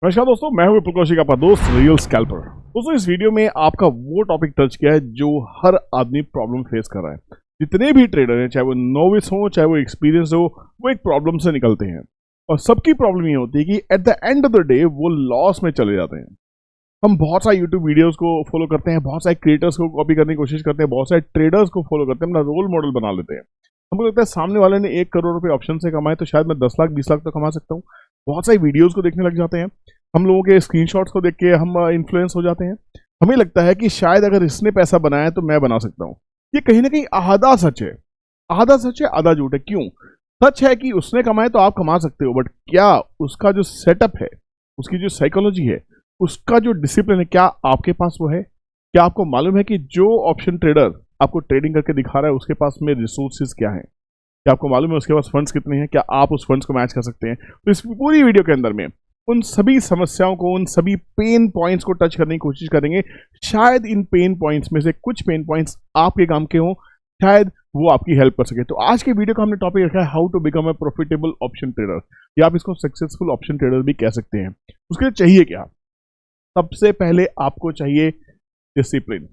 नमस्कार दोस्तों, मैं हूं विपुल कौशिक, आपका दोस्त रियल स्कैल्पर। दोस्तों, इस वीडियो में आपका वो टॉपिक टच किया है जो हर आदमी प्रॉब्लम फेस कर रहा है। जितने भी ट्रेडर हैं, चाहे वो नोविस हो चाहे वो एक्सपीरियंस हो, वो एक प्रॉब्लम से निकलते हैं और सबकी प्रॉब्लम ये होती है कि at the end of the day वो लॉस में चले जाते हैं। हम बहुत सारे यूट्यूब वीडियोस को फॉलो करते हैं, बहुत सारे क्रिएटर्स को कॉपी करने की कोशिश करते हैं, बहुत सारे ट्रेडर्स को फॉलो करते हैं, अपना रोल मॉडल बना लेते हैं। हमको लगता है सामने वाले ने 1 करोड़ रुपए ऑप्शन से कमाए तो शायद मैं 10 लाख 20 लाख तो कमा सकता हूँ। बहुत सारी वीडियोस को देखने लग जाते हैं, हम लोगों के स्क्रीनशॉट्स को देख के हम इन्फ्लुएंस हो जाते हैं। हमें लगता है कि शायद अगर इसने पैसा बनाया तो मैं बना सकता हूँ। ये कहीं ना कहीं आधा सच है, आधा सच है आधा झूठ है। क्यों? सच है कि उसने कमाए तो आप कमा सकते हो, बट क्या उसका जो सेटअप है, उसकी जो साइकोलॉजी है, उसका जो डिसिप्लिन है, क्या आपके पास वो है? क्या आपको मालूम है कि जो ऑप्शन ट्रेडर आपको ट्रेडिंग करके दिखा रहा है उसके पास में रिसोर्सेज क्या है? क्या आपको मालूम है उसके पास फंड्स कितने हैं? क्या आप उस फंड्स को मैच कर सकते हैं? तो इस पूरी वीडियो के अंदर में उन सभी समस्याओं को, उन सभी पेन पॉइंट्स को टच करने की कोशिश करेंगे। शायद इन पेन पॉइंट्स में से कुछ पेन पॉइंट्स आपके काम के हों, शायद वो आपकी हेल्प कर सके। तो आज के वीडियो का हमने टॉपिक रखा है how to become a profitable option trader, या आप इसको सक्सेसफुल ऑप्शन ट्रेडर भी कह सकते हैं। उसके लिए चाहिए क्या? सबसे पहले आपको चाहिए डिसिप्लिन।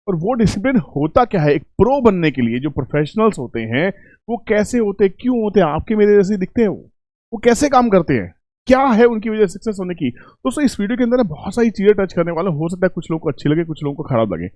और वो डिसिप्लिन होता क्या है? एक प्रो बनने के लिए जो प्रोफेशनल्स होते हैं वो कैसे होते हैं, क्यों होते हैं, आपके मेरे जैसे दिखते हैं वो कैसे काम करते हैं, क्या है उनकी वजह सक्सेस होने की। दोस्तों, इस वीडियो के अंदर बहुत सारी चीजें टच करने वाला, हो सकता है कुछ लोगों को अच्छी लगे, कुछ लोगों को खराब लगे।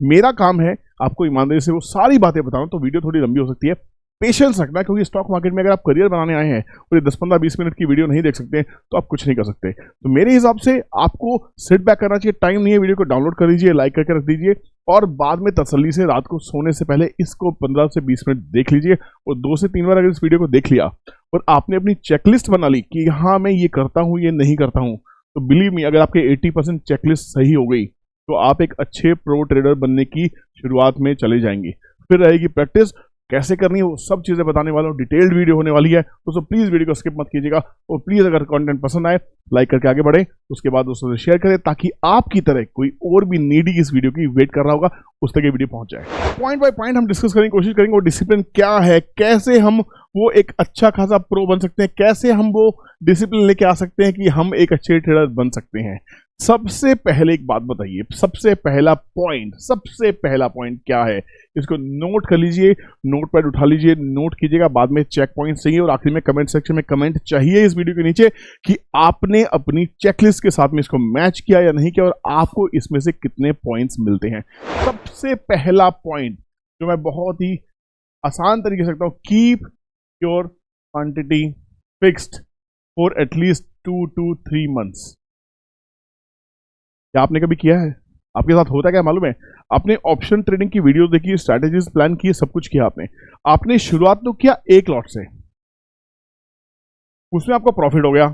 मेरा काम है आपको ईमानदारी से वो सारी बातें बताऊं, तो वीडियो थोड़ी लंबी हो सकती है। पेशेंस रखना, क्योंकि स्टॉक मार्केट में अगर आप करियर बनाने आए हैं और ये 10-15-20 मिनट की वीडियो नहीं देख सकते तो आप कुछ नहीं कर सकते। तो मेरे हिसाब से आपको सिट बैक करना चाहिए। टाइम नहीं है, वीडियो को डाउनलोड कर लीजिए, लाइक करके रख दीजिए और बाद में तसल्ली से रात को सोने से पहले इसको 15 से 20 मिनट देख लीजिए। और 2 से 3 बार अगर इस वीडियो को देख लिया और आपने अपनी चेकलिस्ट बना ली कि हाँ मैं ये करता हूँ, ये नहीं करता हूँ, तो बिलीव मी, अगर आपके 80% चेकलिस्ट सही हो गई तो आप एक अच्छे प्रो ट्रेडर बनने की शुरुआत में चले जाएंगे। फिर रहेगी प्रैक्टिस, कैसे करनी है वो सब चीजें बताने वाला हूँ। डिटेल्ड वीडियो होने वाली है, तो प्लीज वीडियो को स्किप मत कीजिएगा। और प्लीज अगर कंटेंट पसंद आए लाइक करके आगे बढ़े, उसके बाद दोस्तों से शेयर करें ताकि आपकी तरह कोई और भी नीडी इस वीडियो की वेट कर रहा होगा, उस तक ये वीडियो पहुंच जाए। पॉइंट बाय पॉइंट हम डिस्कस करने की कोशिश करेंगे। वो डिसिप्लिन क्या है, कैसे हम वो एक अच्छा खासा प्रो बन सकते हैं, कैसे हम वो डिसिप्लिन लेके आ सकते हैं कि हम एक अच्छे ट्रेडर बन सकते हैं। सबसे पहले एक बात बताइए, सबसे पहला पॉइंट क्या है? इसको नोट कर लीजिए, नोटपैड उठा लीजिए, नोट कीजिएगा, बाद में चेक पॉइंट चाहिए और आखिर में कमेंट सेक्शन में कमेंट चाहिए इस वीडियो के नीचे कि आपने अपनी चेकलिस्ट के साथ में इसको मैच किया या नहीं किया और आपको इसमें से कितने पॉइंट्स मिलते हैं। सबसे पहला पॉइंट जो मैं बहुत ही आसान तरीके से कहता हूं, keep your quantity fixed for at least 2 to 3 months। क्या आपने कभी किया है? आपके साथ होता क्या मालूम है? आपने ऑप्शन ट्रेडिंग की वीडियो देखी, स्ट्रैटेजीज प्लान की, सब कुछ किया आपने शुरुआत तो किया 1 लॉट से, उसमें आपको प्रॉफिट हो गया,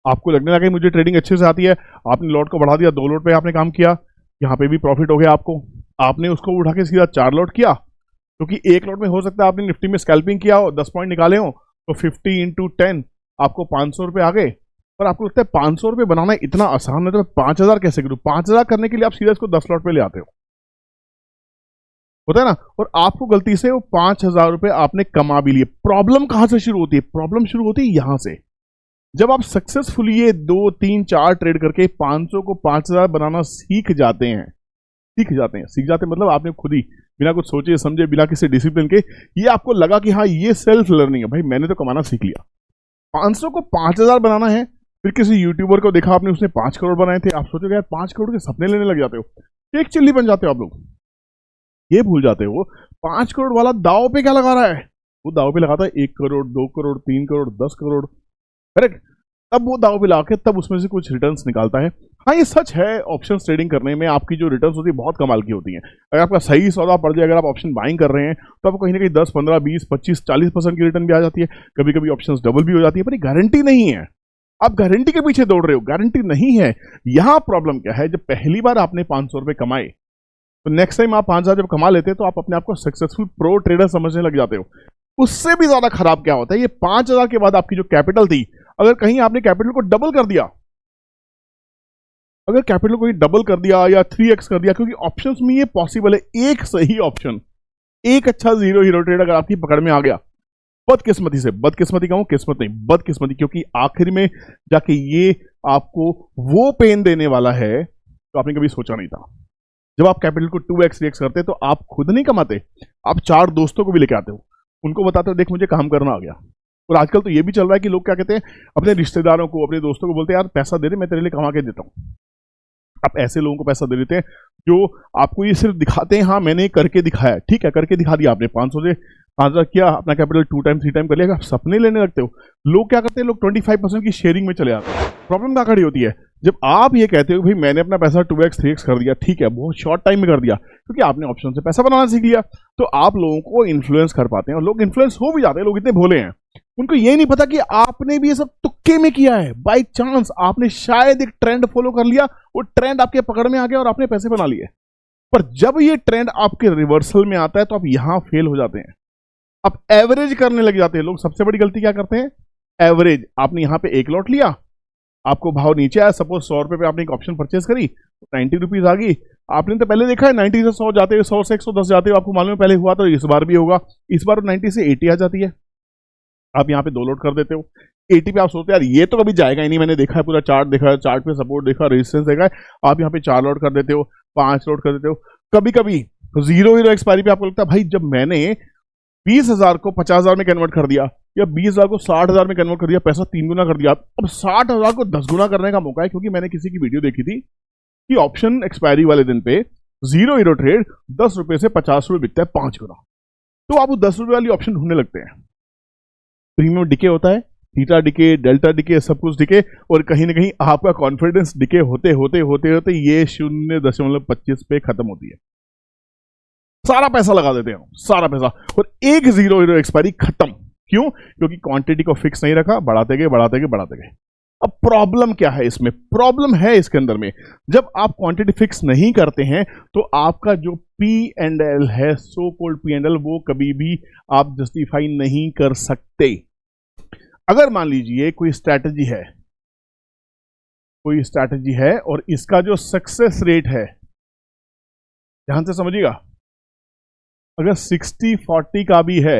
आपको लगने लगा मुझे ट्रेडिंग अच्छे से आती है, आपने लॉट को बढ़ा दिया, 2 लॉट पे आपने काम किया, यहां पे भी प्रॉफिट हो गया आपको। आपने उसको उठा के सीधा 4 लॉट किया, क्योंकि 1 लॉट में हो सकता है आपने निफ्टी में स्कैल्पिंग किया हो, 10 पॉइंट निकाले हो, तो 50 into 10 आपको 500 रुपए आ गए। पर आपको लगता है 500 रुपए बनाना इतना आसान है तो मैं 5000 कैसे करूं? 5000 करने के लिए आप सीधा इसको 10 लॉट पे ले आते हो, होता है ना। और आपको गलती से वो 5000 रुपए आपने कमा भी लिए। प्रॉब्लम कहां से शुरू होती है? प्रॉब्लम शुरू होती है यहां से। जब आप सक्सेसफुली ये 2, 3, 4 ट्रेड करके 500 को 5000 बनाना सीख जाते हैं मतलब आपने खुद ही बिना कुछ सोचे समझे, बिना किसी डिसिप्लिन के, ये आपको लगा कि हाँ ये सेल्फ लर्निंग है, भाई मैंने तो कमाना सीख लिया। 500 को 5000 बनाना है। फिर किसी यूट्यूबर को देखा आपने, उसने 5 करोड़ बनाए थे, आप सोचोगे यार 5 करोड़ के सपने लेने लग जाते हो, एक चिल्ली बन जाते हो आप लोग। ये भूल जाते हो 5 करोड़ वाला दाव पे क्या लगा रहा है? वो दाव पे लगाता है 1 करोड़, 2 करोड़, 3 करोड़, 10 करोड़, करेक्ट। तब वो दाव पे लाके तब उसमें से कुछ रिटर्न्स निकालता है। हाँ, ये सच है, ऑप्शन ट्रेडिंग करने में आपकी जो रिटर्न्स होती है बहुत कमाल की होती हैं। अगर आपका सही सौदा पड़ जाए, अगर आप ऑप्शन बाइंग कर रहे हैं तो आपको कहीं ना कहीं 10, 15, 20, 25, 40% की रिटर्न भी आ जाती है। कभी कभी ऑप्शंस डबल भी हो जाती है, पर ये गारंटी नहीं है। आप गारंटी के पीछे दौड़ रहे हो, गारंटी नहीं है। यहां प्रॉब्लम क्या है? जब पहली बार आपने 500 रुपए कमाए तो नेक्स्ट टाइम आप 5000 जब कमा लेते हैं तो आप अपने आप को सक्सेसफुल प्रो ट्रेडर समझने लग जाते हो। उससे भी ज्यादा खराब क्या होता है? ये 5000 के बाद आपकी जो कैपिटल थी, अगर कहीं आपने कैपिटल को डबल कर दिया, अगर कैपिटल को डबल कर दिया या 3x कर दिया, क्योंकि ऑप्शंस में ये पॉसिबल है। एक सही ऑप्शन, एक अच्छा जीरो हीरो ट्रेड अगर आपकी पकड़ में आ गया बदकिस्मती से, बदकिस्मती कहूं, किस्मत नहीं, बदकिस्मती, क्योंकि आखिर में जाके ये आपको वो पेन देने वाला है तो आपने कभी सोचा नहीं था। जब आप कैपिटल को 2x 3x करते तो आप खुद नहीं कमाते, आप 4 दोस्तों को भी लेके आते हो, उनको बताते हो देख मुझे काम करना आ गया। और आजकल तो ये भी चल रहा है कि लोग क्या कहते हैं, अपने रिश्तेदारों को, अपने दोस्तों को बोलते हैं यार पैसा दे दे, मैं तेरे लिए कमा के देता हूं। आप ऐसे लोगों को पैसा दे देते हैं जो आपको ये सिर्फ दिखाते हैं हाँ मैंने ये करके दिखाया, ठीक है करके दिखा दिया आपने, 500 से 5000 किया, अपना कैपिटल 2 टाइम 3 टाइम कर लिया, आप सपने लेने लगते हो। लोग क्या करते हैं, लोग 25% की शेयरिंग में चले आते हैं। प्रॉब्लम क्या खड़ी होती है, जब आप ये कहते हो भाई मैंने अपना पैसा 2x 3x कर दिया, ठीक है बहुत शॉर्ट टाइम में कर दिया क्योंकि आपने ऑप्शन से पैसा बनाना सीख लिया, तो आप लोगों को इन्फ्लुएंस कर पाते हैं और लोग इन्फ्लुएंस हो भी जाते हैं। लोग इतने भोले हैं, उनको ये नहीं पता कि आपने भी ये सब तुक्के में किया है, बाय चांस आपने शायद एक ट्रेंड फॉलो कर लिया, वो ट्रेंड आपके पकड़ में आ गया और आपने पैसे बना लिए। पर जब ये ट्रेंड आपके रिवर्सल में आता है तो आप यहां फेल हो जाते हैं, आप एवरेज करने लग जाते हैं। लोग सबसे बड़ी गलती क्या करते हैं, एवरेज। आपने यहां पे एक लॉट लिया, आपको भाव नीचे आया, सपोज 100 रुपए पे आपने एक ऑप्शन परचेस करी, 90 रुपीज आ गई। आपने तो पहले देखा है 90 से 100 जाते हुए, 100 से 110 जाते हुए, आपको मालूम है पहले हुआ तो इस बार भी होगा, इस बार 90 से 80 आ जाती है। आप यहाँ पे 2 लोड कर देते हो, 80 पे आप सोचते हैं यार ये तो कभी जाएगा ही नहीं, मैंने देखा है पूरा चार्ट देखा है, चार्ट पे सपोर्ट देखा, रेजिस्टेंस देखा है। आप यहाँ पे 4 लोड कर देते हो, 5 लोड कर देते हो, कभी कभी 0 एक्सपायरी पे आपको लगता है भाई जब मैंने 20,000 को 50,000 में कन्वर्ट कर दिया या 20,000 को 60,000 में कन्वर्ट कर दिया, पैसा 3 गुना कर दिया। अब 60,000 को 10 गुना करने का मौका है, क्योंकि मैंने किसी की वीडियो देखी थी कि ऑप्शन एक्सपायरी वाले दिन पे 0 ट्रेड 10 रुपए से 50 रुपए बिकता है 5 गुना, तो आप वो 10 रुपए वाली ऑप्शन ढूंढने लगते हैं। प्रीमियम डिके होता है, थीटा डिके, डेल्टा डिके, सब कुछ डिके, और कहीं ना कहीं आपका कॉन्फिडेंस डिके होते होते होते होते ये 0.25 पे खत्म होती है। सारा पैसा लगा देते हैं, सारा पैसा, और एक 0 एक्सपायरी खत्म। क्यों? क्योंकि क्वांटिटी को फिक्स नहीं रखा, बढ़ाते गए बढ़ाते गए बढ़ाते गए। अब प्रॉब्लम क्या है इसमें, प्रॉब्लम है इसके अंदर में, जब आप क्वांटिटी फिक्स नहीं करते हैं तो आपका जो P&L है, सो कॉल्ड P&L, वो कभी भी आप जस्टिफाई नहीं कर सकते। अगर मान लीजिए कोई स्ट्रैटेजी है, कोई स्ट्रैटेजी है और इसका जो सक्सेस रेट है, ध्यान से समझिएगा, अगर 60-40 का भी है,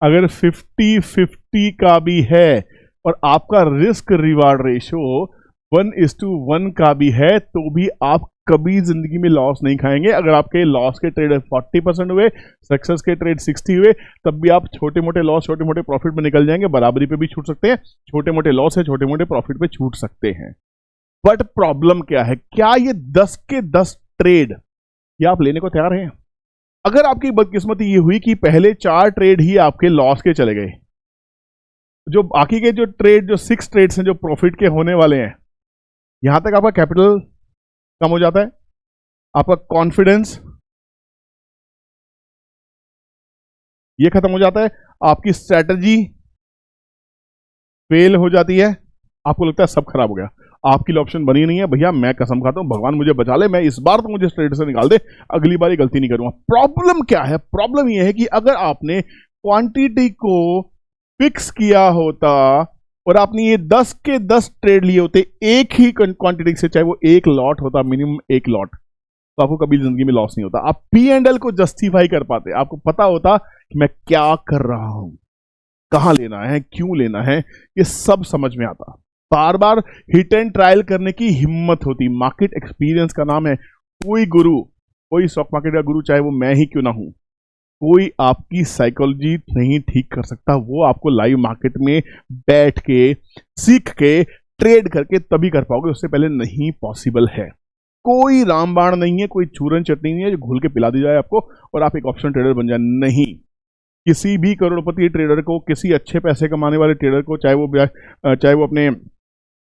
अगर 50-50 का भी है, और आपका रिस्क रिवार्ड रेशियो 1:1 का भी है, तो भी आप कभी जिंदगी में लॉस नहीं खाएंगे। अगर आपके लॉस के ट्रेड 40% हुए, सक्सेस के ट्रेड 60 हुए, तब भी आप छोटे मोटे लॉस छोटे मोटे प्रॉफिट में निकल जाएंगे। बराबरी पे भी छूट सकते हैं, छोटे मोटे लॉस है छोटे मोटे प्रॉफिट पे छूट सकते हैं। बट प्रॉब्लम क्या है, क्या ये 10 के 10 ट्रेड ये आप लेने को तैयार हैं? अगर आपकी बदकिस्मती ये हुई कि पहले 4 ट्रेड ही आपके लॉस के चले गए, जो बाकी के जो ट्रेड, जो 6 ट्रेड्स हैं जो प्रॉफिट के होने वाले हैं, यहां तक आपका कैपिटल कम हो जाता है, आपका कॉन्फिडेंस ये खत्म हो जाता है, आपकी स्ट्रैटेजी फेल हो जाती है, आपको लगता है सब खराब हो गया, आपके लिए ऑप्शन बनी नहीं है। भैया मैं कसम खाता हूं, भगवान मुझे बचा ले, मैं इस बार तो मुझे स्ट्रेट से निकाल दे, अगली बार ये गलती नहीं करूंगा। प्रॉब्लम क्या है, प्रॉब्लम ये है कि अगर आपने क्वांटिटी को फिक्स किया होता और आपने ये 10 के 10 ट्रेड लिए होते एक ही क्वांटिटी से, चाहे वो एक लॉट होता, मिनिमम एक लॉट, तो आपको कभी जिंदगी में लॉस नहीं होता। आप P&L को जस्टिफाई कर पाते, आपको पता होता कि मैं क्या कर रहा हूं, कहां लेना है, क्यों लेना है, ये सब समझ में आता। बार बार हिट एंड ट्रायल करने की हिम्मत होती। मार्केट एक्सपीरियंस का नाम है। कोई गुरु, कोई स्टॉक मार्केट का गुरु, चाहे वो मैं ही क्यों ना हूं, कोई आपकी साइकोलॉजी नहीं ठीक कर सकता। वो आपको लाइव मार्केट में बैठ के सीख के ट्रेड करके तभी कर पाओगे, उससे पहले नहीं पॉसिबल है। कोई रामबाण नहीं है, कोई चूरन चटनी नहीं है जो घुल के पिला दी जाए आपको और आप एक ऑप्शन ट्रेडर बन जाए। नहीं, किसी भी करोड़पति ट्रेडर को, किसी अच्छे पैसे कमाने वाले ट्रेडर को, चाहे वो अपने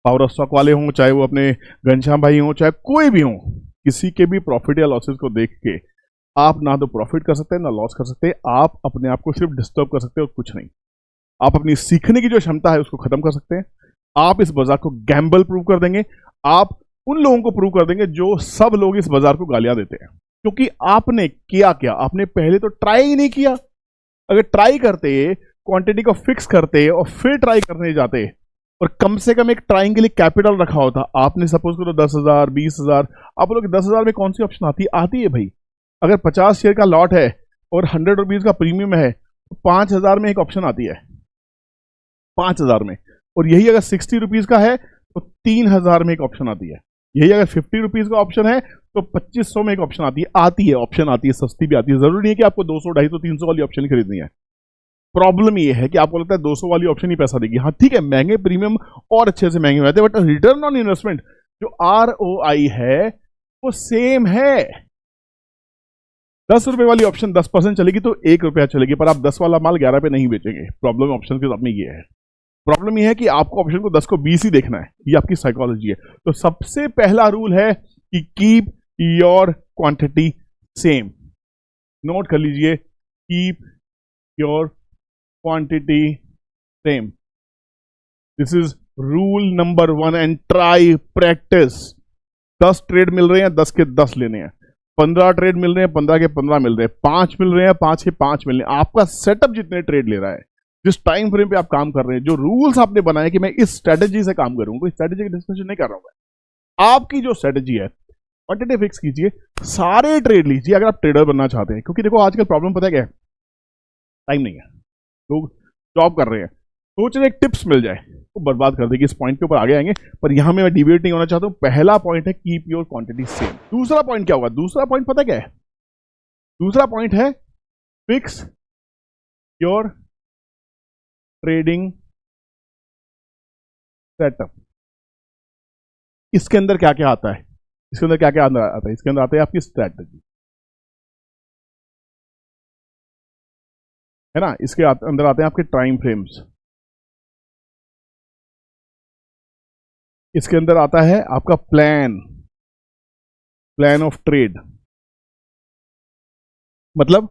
पावर स्टॉक वाले हों, चाहे वो अपने घनश्याम भाई हों, चाहे कोई भी हों, किसी के भी प्रॉफिट या लॉसेस को देख के आप ना तो प्रॉफिट कर सकते हैं ना लॉस कर सकते हैं। आप अपने आप को सिर्फ डिस्टर्ब कर सकते हो, कुछ नहीं। आप अपनी सीखने की जो क्षमता है उसको खत्म कर सकते हैं। आप इस बाजार को गैम्बल प्रूव कर देंगे। आप उन लोगों को प्रूव कर देंगे जो सब लोग इस बाजार को गालियां देते हैं, क्योंकि आपने किया क्या, आपने पहले तो ट्राई ही नहीं किया। अगर ट्राई करते, क्वांटिटी को फिक्स करते और फिर ट्राई करने जाते और कम से कम एक ट्राइंग के लिए कैपिटल रखा होता, आपने सपोज करो 10,000 20,000, आप लोग 10,000 में कौन सी ऑप्शन आती है भाई। अगर 50 शेयर का लॉट है और 100 रुपीज का प्रीमियम है तो 5,000 में एक ऑप्शन आती है, 5,000 में। और यही अगर 60 रुपीज का है तो 3,000 में एक ऑप्शन आती है। यही अगर 50 रुपीज का ऑप्शन है तो 2,500 में एक ऑप्शन आती है ऑप्शन आती है, सस्ती भी आती है। जरूरी नहीं है कि आपको 200, 250, 300 वाली ऑप्शन खरीदनी है। प्रॉब्लम ये है कि आपको लगता है 200 वाली ऑप्शन ही पैसा देगी। हाँ ठीक है, महंगे प्रीमियम और अच्छे से महंगे रहते हैं, बट रिटर्न ऑन इन्वेस्टमेंट जो ROI है वो सेम है। 10 रुपए वाली ऑप्शन 10% चलेगी तो 1 रुपया चलेगी, पर आप 10 वाला माल 11 पे नहीं बेचेंगे। प्रॉब्लम ऑप्शन के साथ में ये है। प्रॉब्लम ये है कि आपको ऑप्शन को 10 को 20 ही देखना है, ये आपकी साइकोलॉजी है। तो सबसे पहला रूल है कि keep your quantity same. Note कर लीजिए, keep your quantity same. This is rule number 1 and try practice. 10 trade मिल रहे हैं, 10 के 10 लेने हैं। 15 ट्रेड मिल रहे हैं, 15 के 15 मिल रहे हैं। 5 मिल रहे हैं, 5 के 5 मिल रहे हैं। आपका सेटअप जितने ट्रेड ले रहा है, जिस टाइम फ्रेम पे आप काम कर रहे हैं, जो रूल्स आपने बनाए कि मैं इस स्ट्रेटेजी से काम करूंगा, इस स्ट्रेटेजी की डिस्कशन नहीं कर रहा हूं मैं। आपकी जो स्ट्रेटेजी है क्वांटिटी फिक्स कीजिए, सारे ट्रेड लीजिए अगर आप ट्रेडर बनना चाहते हैं। क्योंकि देखो आजकल प्रॉब्लम पता है क्या है, टाइम नहीं है। लोग जॉब कर रहे हैं, सोच रहे एक टिप्स मिल जाए तो बर्बाद कर देगी। इस पॉइंट के ऊपर आगे आएंगे, पर यहां में मैं डिबेट नहीं होना चाहता हूं। पहला पॉइंट है कीप योर क्वांटिटी सेम। दूसरा पॉइंट क्या होगा? दूसरा पॉइंट पता क्या है? दूसरा पॉइंट है फिक्स योर ट्रेडिंग सेटअप। इसके अंदर क्या क्या आता है? इसके अंदर क्या क्या आता है? इसके अंदर आता है आपकी स्ट्रैटेजी, है ना। इसके अंदर आते हैं आपके टाइम फ्रेम्स। इसके अंदर आता है आपका प्लान ऑफ ट्रेड। मतलब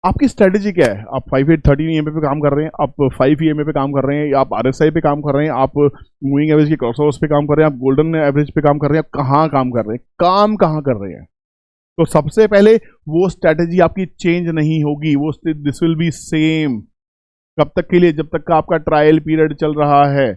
आपकी स्ट्रेटेजी क्या है? आप 5813 EMA पे काम कर रहे हैं, आप 5 EMA पे काम कर रहे हैं, या आप RSI पे काम कर रहे हैं, आप मूविंग एवरेज के क्रॉसओवर्स पे काम कर रहे हैं, आप गोल्डन एवरेज पे काम कर रहे हैं, आप कहाँ काम कर रहे हैं, काम कहाँ कर रहे हैं? तो सबसे पहले वो स्ट्रेटेजी आपकी चेंज नहीं होगी, वो दिस विल बी सेम। कब तक के लिए? जब तक का आपका ट्रायल पीरियड चल रहा है,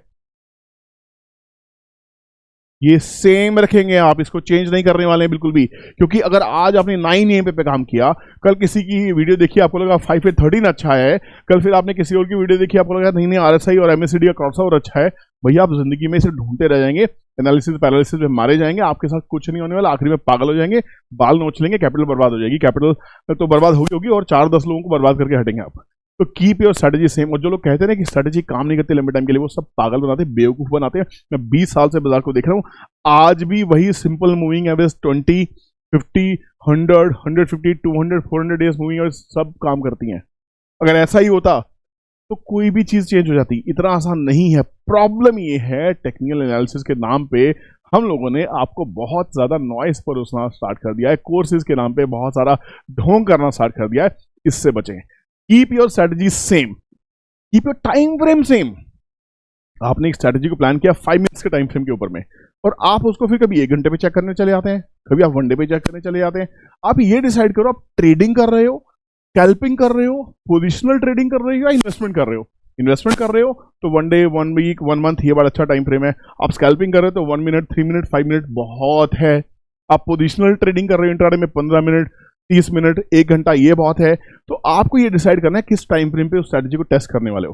ये सेम रखेंगे आप, इसको चेंज नहीं करने वाले हैं बिल्कुल भी। क्योंकि अगर आज आपने 9 EMA पे काम किया, कल किसी की वीडियो देखी आपको लगा 5813 अच्छा है, कल फिर आपने किसी और की वीडियो देखी आपको लगा नहीं RSI और MACD का क्रॉसओवर अच्छा है, भैया आप जिंदगी में इसे ढूंढते रह जाएंगे, एनालिसिस पैरालिसिस में मारे जाएंगे, आपके साथ कुछ नहीं होने वाला, आखिरी में पागल हो जाएंगे, बाल नोच लेंगे, कैपिटल बर्बाद हो जाएगी। कैपिटल तो बर्बाद होगी और 4-10 लोगों को बर्बाद करके हटेंगे आप। तो कीप योर स्ट्रेटेजी सेम। और जो लोग कहते हैं कि स्ट्रेटेजी काम नहीं करती लंबे टाइम के लिए, वो सब पागल बनाते हैं, बेवकूफ बनाते हैं। मैं 20 साल से बाजार को देख रहा हूं, आज भी वही simple moving average 20, 50, 100, 150, 200, 400 days moving average सब काम करती हैं। अगर ऐसा ही होता तो कोई भी चीज चेंज हो जाती। इतना आसान नहीं है। प्रॉब्लम ये है टेक्निकल एनालिसिस के नाम पे हम लोगों ने आपको बहुत ज्यादा नॉइस परोसना स्टार्ट कर दिया है, कोर्सेज के नाम पे बहुत सारा ढोंग करना स्टार्ट कर दिया है। इससे बचें। Keep your strategy same, keep your time frame same. आपने एक स्ट्रेटजी को प्लान किया 5 मिनट्स के टाइम फ्रेम के ऊपर में, और आप उसको फिर कभी 1 घंटे पे चेक करने चले जाते हैं, कभी आप 1 डे पे चेक करने चले जाते हैं। आप ये डिसाइड करो, आप ट्रेडिंग कर रहे हो, स्कैल्पिंग कर रहे हो, पोजिशनल ट्रेडिंग कर रहे हो, या इन्वेस्टमेंट कर रहे हो। इन्वेस्टमेंट कर रहे हो तो 1 डे, 1 वीक, 1 मंथ, ये बड़ा अच्छा टाइम फ्रेम है। आप स्कैल्पिंग कर रहे हो तो 1 मिनट, 3 मिनट, 5 मिनट बहुत है। आप पोजिशनल ट्रेडिंग कर रहे हो इंट्राडे में 15 मिनट, 30 मिनट, 1 घंटा, ये बहुत है। तो आपको ये डिसाइड करना है किस टाइम फ्रेम पे उस स्ट्रेटजी को टेस्ट करने वाले हो।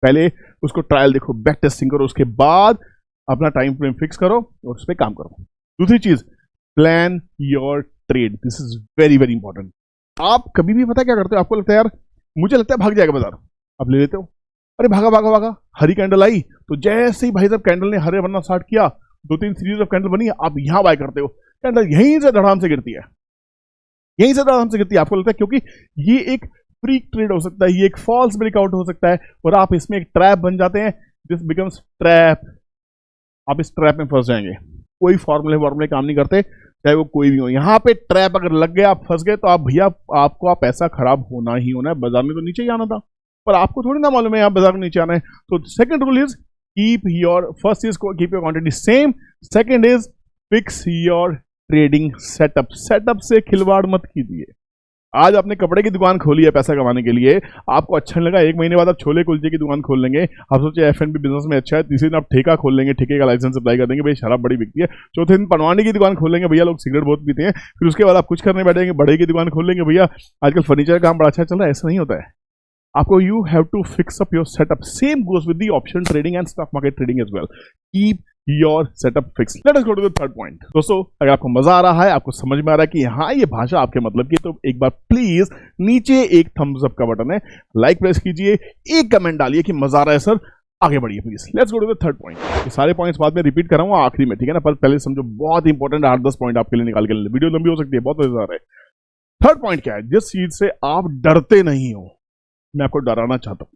पहले उसको ट्रायल देखो, बैक टेस्टिंग करो, उसके बाद अपना टाइम फ्रेम फिक्स करो और उस पर काम करो। दूसरी चीज, plan your trade. This is very very important. आप कभी भी पता क्या करते हो, आपको लगता है यार मुझे लगता है भाग जाएगा बाजार, आप ले लेते हो, अरे भागा भागा भागा, हरी कैंडल आई तो जैसे ही भाई साहब कैंडल ने हरे बनना स्टार्ट किया, 2-3 सीरीज ऑफ कैंडल बनी, आप यहां बाय करते हो, कैंडल यहीं से धड़ाम से गिरती है, यहीं से धड़ाम से गिरती है। आपको लगता है क्योंकि ये एक फ्रीक ट्रेड हो सकता है, ये एक फॉल्स ब्रेकआउट हो सकता है, और आप इसमें एक ट्रैप बन जाते हैं। This becomes trap. आप इस ट्रैप में फंस जाएंगे। कोई फॉर्मूले काम नहीं करते, चाहे वो कोई भी हो। यहाँ पे ट्रैप अगर लग गया, आप फंस गए, तो आप भैया आपको पैसा खराब होना ही होना है। बाजार में तो नीचे ही आना था, पर आपको थोड़ी ना मालूम है आप बाजार में नीचे आना है। तो second rule is keep your, first is keep your quantity same, second is fix your trading setup. Setup से खिलवाड़ मत कीजिए। आज आपने कपड़े की दुकान खोली है पैसा कमाने के लिए, आपको अच्छा नहीं लगा, 1 महीने बाद आप छोले कुलचे की दुकान खोल लेंगे। आप सोचे F&B बिजनेस में अच्छा है, तीसरे दिन आप ठेका खोल लेंगे, ठेके का लाइसेंस अप्लाई कर देंगे, भाई शराब बड़ी बिकती है। चौथे दिन पनवानी की दुकान खोल लेंगे, भैया लोग सिगरेट बहुत पीते हैं। फिर उसके बाद आप कुछ करने बैठेंगे, बड़े की दुकान खोल लेंगे, भैया आजकल फर्नीचर का काम बड़ा अच्छा चल रहा है। ऐसा नहीं होता है। आपको you have to fix up your setup. Same goes with the option trading and stock market trading as well. Keep your setup fix. Let us go to the third point. दोस्तों, अगर आपको मजा आ रहा है, आपको समझ में आ रहा है कि हाँ ये भाषा आपके मतलब की, तो एक बार प्लीज नीचे एक थम्स अप का बटन है, लाइक प्रेस कीजिए, एक कमेंट डालिए कि मजा आ रहा है सर, आगे बढ़िए please. Let's go to the third point. ये सारे पॉइंट्स बाद में रिपीट कराऊंगा आखिरी में, ठीक है ना, पर पहले समझो बहुत इंपॉर्टेंट 8-10 पॉइंट आपके लिए निकाल के ले. वीडियो लंबी हो सकती है, बहुत मजेदार है. थर्ड पॉइंट क्या है? जिस चीज से आप डरते नहीं हो, मैं आपको डराना चाहता हूं.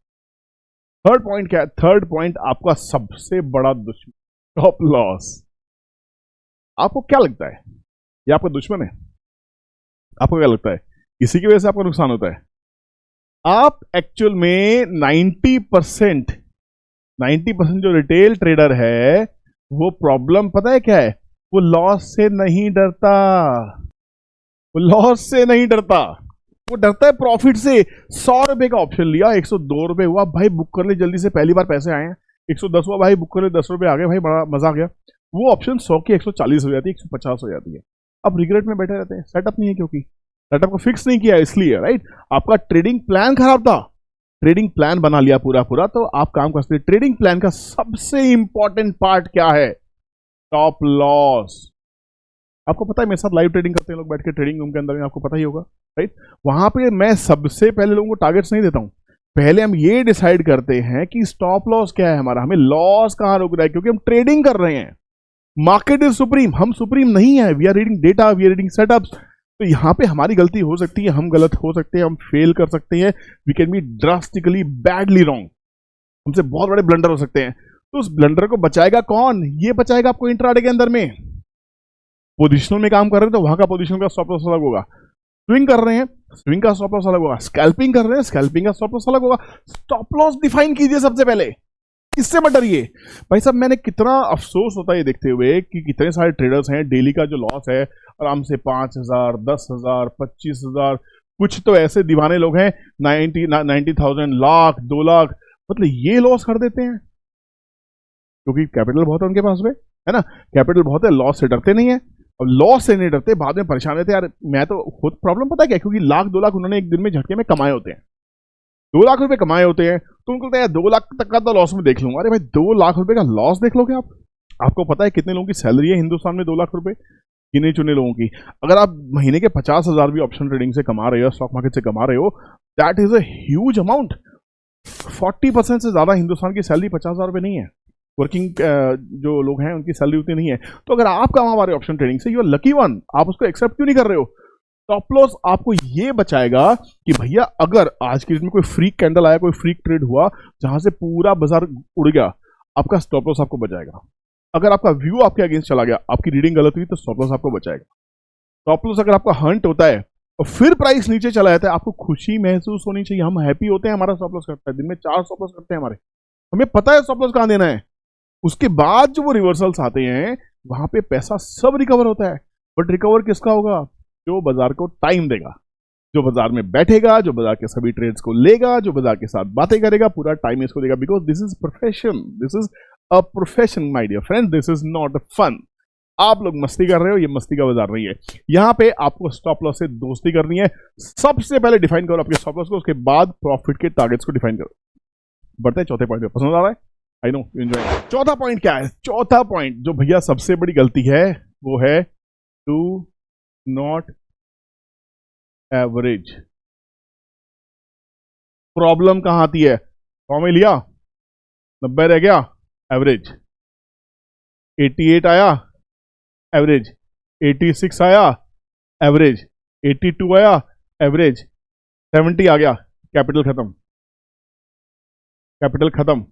थर्ड पॉइंट क्या है? थर्ड पॉइंट आपका सबसे बड़ा दुश्मन, स्टॉप लॉस. आपको क्या लगता है ये आपका दुश्मन है? आपको क्या लगता है इसी की वजह से आपका नुकसान होता है? आप एक्चुअल में 90% जो रिटेल ट्रेडर है, वो प्रॉब्लम पता है क्या है? वो लॉस से नहीं डरता. वो लॉस से नहीं डरता, वो डरता है प्रॉफिट से. 100 रुपए का ऑप्शन लिया, 102 रुपए हुआ, भाई बुक कर ले जल्दी से, पहली बार पैसे आए हैं. 110 हुआ, भाई बुक कर ले, 10 रुपए आ गए, भाई बड़ा मजा आ गया. वो ऑप्शन 100 की 140 हो जाती है, 150 हो जाती है. अब रिग्रेट में बैठे रहते हैं. सेटअप नहीं है, क्योंकि सेटअप को फिक्स नहीं किया, इसलिए. राइट? आपका ट्रेडिंग प्लान खराब था. ट्रेडिंग प्लान बना लिया पूरा तो आप काम कर सकते. ट्रेडिंग प्लान का सबसे इंपॉर्टेंट पार्ट क्या है? Stop loss. आपको पता है, मेरे साथ लाइव ट्रेडिंग करते हैं लोग बैठ के ट्रेडिंग रूम के अंदर में, आपको पता ही होगा. राइट? वहां पे मैं सबसे पहले लोगों को टारगेट्स नहीं देता हूं. पहले हम ये डिसाइड करते हैं कि स्टॉप लॉस क्या है हमारा, हमें लॉस कहां रुक रहा है, क्योंकि हम ट्रेडिंग कर रहे हैं. मार्केट इज सुप्रीम, हम सुप्रीम नहीं है. We are reading data, we are reading setups. तो यहां पे हमारी गलती हो सकती है, हम गलत हो सकते हैं, हम फेल कर सकते हैं. We can be drastically badly wrong. हमसे बहुत बड़े ब्लंडर हो सकते हैं. तो उस ब्लंडर को बचाएगा कौन? ये बचाएगा आपको इंट्राडे के अंदर में. पोजिशनल में काम कर रहे हैं तो वहां का पोजिशन का स्टॉप लॉस अलग होगा. स्विंग कर रहे हैं, स्विंग का स्टॉप लॉस अलग होगा. स्कैल्पिंग कर रहे हैं, स्कैल्पिंग का स्टॉप लॉस अलग होगा. स्टॉप लॉस डिफाइन कीजिए सबसे पहले, इससे मत डरिए. भाई साहब, मैंने कितना अफसोस होता है ये देखते हुए कि कितने सारे ट्रेडर्स हैं, डेली का जो लॉस है आराम से 5,000, 10,000, 25,000. कुछ तो ऐसे दीवाने लोग हैं 90,000, लाख, 2 लाख, मतलब ये लॉस कर देते हैं क्योंकि कैपिटल बहुत है उनके पास में, है ना. कैपिटल बहुत है, लॉस से डरते नहीं है. और लॉस से नहीं डरते, बाद में परेशान रहते यार. मैं तो खुद प्रॉब्लम पता है क्या, क्योंकि लाख 2 लाख उन्होंने एक दिन में झटके में कमाए होते हैं. 2 लाख रुपए कमाए होते हैं, तो उनको लगता है 2 लाख तक का तो लॉस में देख लूंगा. अरे भाई, 2 लाख रुपए का लॉस देख लोगे आप? आपको पता है कितने लोगों की सैलरी है हिंदुस्तान में 2 लाख रुपए? गिने चुने लोगों की. अगर आप महीने के 50,000 भी ऑप्शन ट्रेडिंग से कमा रहे हो, स्टॉक मार्केट से कमा रहे हो, that is a huge amount. 40% से ज्यादा हिंदुस्तान की सैलरी 50,000 रुपए नहीं है. वर्किंग जो लोग हैं उनकी सैलरी उतनी नहीं है. तो अगर आप कमा रहे हो ऑप्शन ट्रेडिंग से, यू आर लकी वन. आप उसको एक्सेप्ट क्यों नहीं कर रहे हो? स्टॉप लॉस आपको ये बचाएगा कि भैया अगर आज की डेट में कोई फ्रीक कैंडल आया, कोई फ्रीक ट्रेड हुआ जहां से पूरा बाजार उड़ गया, आपका स्टॉप लॉस आपको बचाएगा. अगर आपका व्यू आपके अगेंस्ट चला गया, आपकी रीडिंग गलत हुई, तो स्टॉप लॉस आपको बचाएगा. स्टॉप लॉस अगर आपका हंट होता है और फिर प्राइस नीचे चला जाता है, आपको खुशी महसूस होनी चाहिए. हम हैप्पी होते हैं, हमारा स्टॉप लॉस करता है. दिन में 4 स्टॉप लॉस करते हैं हमारे, हमें पता है स्टॉप लॉस कहां देना है. उसके बाद जो वो रिवर्सल्स आते हैं, वहां पे पैसा सब रिकवर होता है. बट रिकवर किसका होगा? जो बाजार को टाइम देगा, जो बाजार में बैठेगा, जो बाजार के सभी ट्रेड्स को लेगा, जो बाजार के साथ बातें करेगा, पूरा टाइम इसको देगा. Because this is profession, this is a profession my dear friend, this is not a fun. आप लोग मस्ती कर रहे हो, ये मस्ती का बाजार नहीं है. यहां पे आपको स्टॉप लॉस से दोस्ती करनी है. सबसे पहले डिफाइन करो आपके स्टॉप लॉस को, उसके बाद प्रॉफिट के टारगेट्स को डिफाइन करो. बढ़ते हैं चौथे पॉइंट पे. पसंद आ रहा है? I know you enjoy. चौथा पॉइंट क्या है? चौथा पॉइंट जो भैया सबसे बड़ी गलती है वो है टू नॉट एवरेज. प्रॉब्लम कहां आती है? 100 में लिया, 90 रह गया, एवरेज. 88 आया, एवरेज. 86 आया, एवरेज. 82 आया, एवरेज. 70 आ गया, कैपिटल खत्म. कैपिटल खत्म.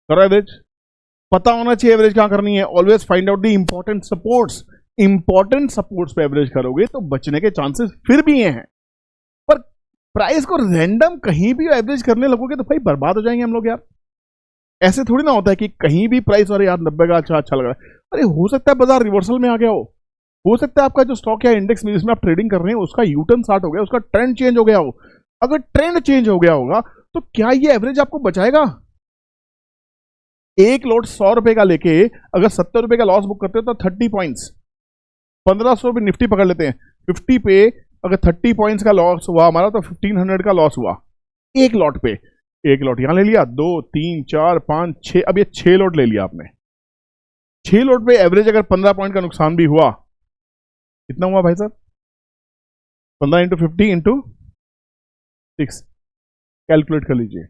करो एवरेज. पता होना चाहिए एवरेज कहां करनी है. Always find out the important supports. Important supports पे एवरेज करोगे तो बचने के चांसेस फिर भी हैं. पर प्राइस को रैंडम कहीं भी एवरेज करने लगोगे तो भाई बर्बाद हो जाएंगे हम लोग यार. ऐसे थोड़ी ना होता है कि कहीं भी प्राइस, अरे यार 90 का अच्छा लग रहा है. अरे हो सकता है बाजार रिवर्सल में आ गया हो सकता है आपका जो स्टॉक या इंडेक्स में जिसमें आप ट्रेडिंग कर रहे हैं उसका यूटर्न स्टार्ट हो गया, उसका ट्रेंड चेंज हो गया हो. अगर ट्रेंड चेंज हो गया होगा तो क्या ये एवरेज आपको बचाएगा? एक लोट 100 रुपए का लेके अगर 70 रुपए का लॉस बुक करते हो तो 30 पॉइंट्स, 1500 रुपए निफ्टी पकड़ लेते हैं. 50 पे अगर 30 पॉइंट्स का लॉस हुआ हमारा तो 1500 का लॉस हुआ एक लॉट पे। एक लॉट यहां ले लिया, 2 3 4 5 6, अब ये 6 लॉट ले लिया आपने। 6 लॉट पे एवरेज अगर 15 पॉइंट का नुकसान भी हुआ, कितना हुआ भाई साहब? 15 इंटू 50 इंटू 6, कैलकुलेट कर लीजिए।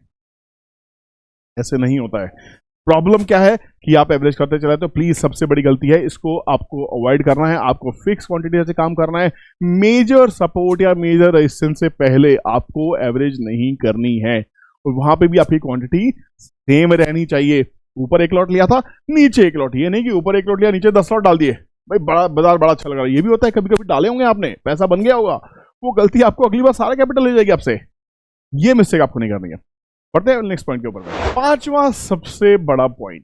ऐसे नहीं होता है। प्रॉब्लम क्या है कि आप एवरेज करते चले, तो प्लीज सबसे बड़ी गलती है, इसको आपको अवॉइड करना है। आपको फिक्स क्वांटिटी से काम करना है। मेजर सपोर्ट या मेजर रेजिस्टेंस से पहले आपको एवरेज नहीं करनी है, और वहां पे भी आपकी क्वांटिटी सेम रहनी चाहिए। ऊपर एक लॉट लिया था, नीचे एक लॉट, ये नहीं कि ऊपर एक लॉट लिया नीचे 10 लॉट डाल दिए। भाई बड़ा बाजार बड़ा अच्छा लग रहा है, ये भी होता है। कभी कभी डाले होंगे आपने, पैसा बन गया होगा, वो गलती आपको अगली बार सारा कैपिटल ले जाएगी आपसे। ये मिस्टेक आपको नहीं करनी है। बढ़ते हैं नेक्स्ट पॉइंट के ऊपर। पांचवा सबसे बड़ा पॉइंट,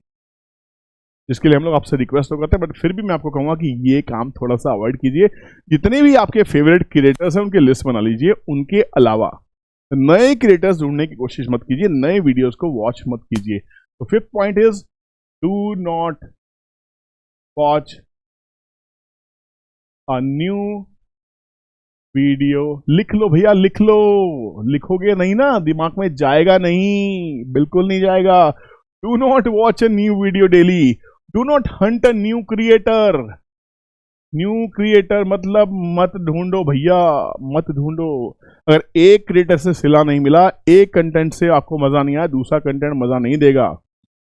जिसके लिए हम लोग आपसे रिक्वेस्ट तो करते हैं, बट फिर भी मैं आपको कहूंगा कि ये काम थोड़ा सा अवॉइड कीजिए। जितने भी आपके फेवरेट क्रिएटर्स हैं उनकी लिस्ट बना लीजिए, उनके अलावा नए क्रिएटर्स ढूंढने की कोशिश मत कीजिए, नए वीडियोस को वॉच मत कीजिए। तो fifth point is do not watch a new video. लिख लो भैया, लिख लो। लिखोगे नहीं ना, दिमाग में जाएगा नहीं, बिल्कुल नहीं जाएगा। Do not watch a new video daily. Do not Hunt a new creator. New creator मतलब मत ढूंढो भैया, मत ढूंढो। अगर एक क्रिएटर से सिला नहीं मिला, एक कंटेंट से आपको मजा नहीं आया, दूसरा कंटेंट मजा नहीं देगा।